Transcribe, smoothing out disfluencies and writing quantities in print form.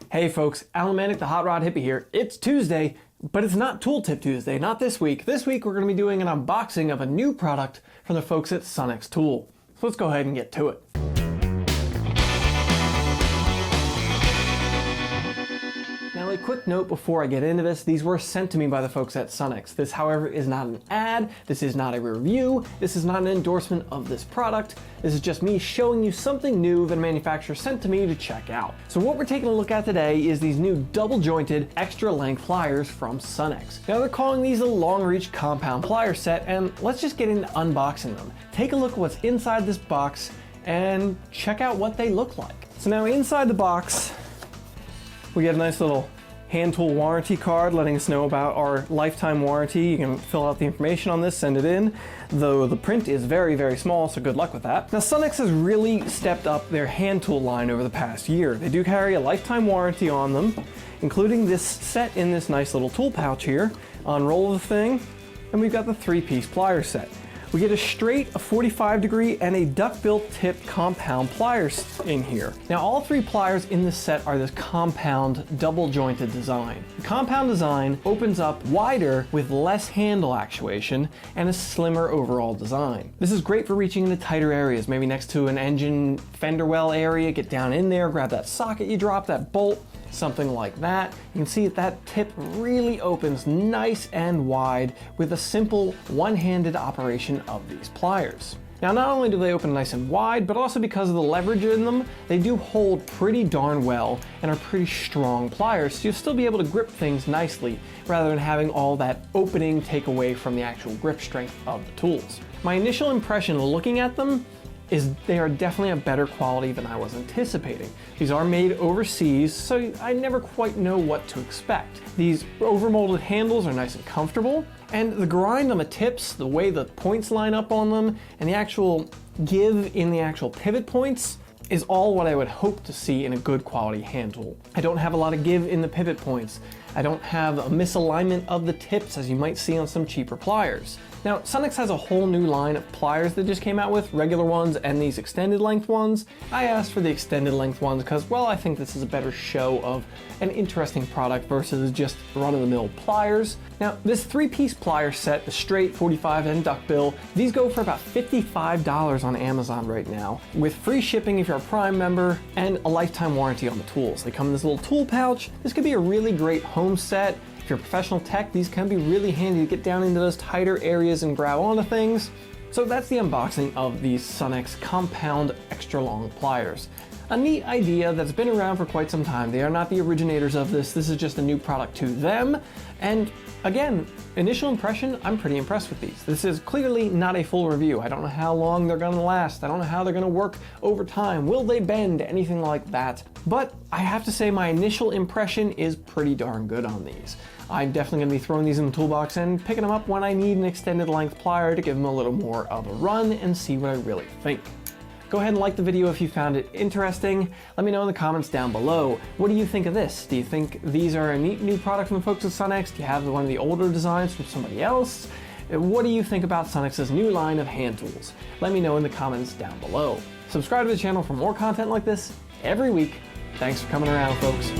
Hey folks, the HotRodHippie here. It's Tuesday, but it's not Tool Tip Tuesday, not this week. This week we're going to be doing an unboxing of a new product from the folks at Sunex Tool. So let's go ahead and get to it. Now a quick note before I get into this, these were sent to me by the folks at Sunex. This, however, is not an ad, this is not a review, this is not an endorsement of this product. This is just me showing you something new that a manufacturer sent to me to check out. So what we're taking a look at today is these new double jointed extra length pliers from Sunex. Now they're calling these a long reach compound plier set, and let's just get into unboxing them. Take a look at what's inside this box and check out what they look like. So now inside the box, we get a nice little hand tool warranty card letting us know about our lifetime warranty. You can fill out the information on this, send it in, though the print is very, very small, so good luck with that. Now Sunex has really stepped up their hand tool line over the past year. They do carry a lifetime warranty on them, including this set in this nice little tool pouch here. Unroll the thing, and we've got the 3-piece plier set. We get a straight, a 45-degree, and a duckbill tipped compound pliers in here. Now all 3 pliers in this set are this compound double jointed design. The compound design opens up wider with less handle actuation and a slimmer overall design. This is great for reaching into tighter areas, maybe next to an engine fender well area, get down in there, grab that socket you dropped, that bolt, something like that. You can see that tip really opens nice and wide with a simple one-handed operation of these pliers. Now not only do they open nice and wide, but also because of the leverage in them, they do hold pretty darn well and are pretty strong pliers, so you'll still be able to grip things nicely rather than having all that opening take away from the actual grip strength of the tools. My initial impression looking at them is they are definitely a better quality than I was anticipating. These are made overseas, so I never quite know what to expect. These overmolded handles are nice and comfortable, and the grind on the tips, the way the points line up on them, and the actual give in the actual pivot points is all what I would hope to see in a good quality hand tool. I don't have a lot of give in the pivot points. I don't have a misalignment of the tips as you might see on some cheaper pliers. Now, Sunex has a whole new line of pliers they just came out with, regular ones and these extended length ones. I asked for the extended length ones because, well, I think this is a better show of an interesting product versus just run-of-the-mill pliers. Now, this 3-piece plier set, the straight, 45, and duckbill, these go for about $55 on Amazon right now, with free shipping if you're a Prime member and a lifetime warranty on the tools. They come in this little tool pouch. This could be a really great home set. If you're a professional tech, these can be really handy to get down into those tighter areas and grab onto things. So that's the unboxing of these Sunex Compound Extra Long Pliers. A neat idea that's been around for quite some time. They are not the originators of this. This is just a new product to them. And again, initial impression, I'm pretty impressed with these. This is clearly not a full review. I don't know how long they're gonna last. I don't know how they're gonna work over time. Will they bend? Anything like that. But I have to say my initial impression is pretty darn good on these. I'm definitely gonna be throwing these in the toolbox and picking them up when I need an extended length plier to give them a little more of a run and see what I really think. Go ahead and like the video if you found it interesting. Let me know in the comments down below. What do you think of this? Do you think these are a neat new product from the folks at Sunex? Do you have one of the older designs from somebody else? What do you think about Sunex's new line of hand tools? Let me know in the comments down below. Subscribe to the channel for more content like this every week. Thanks for coming around, folks.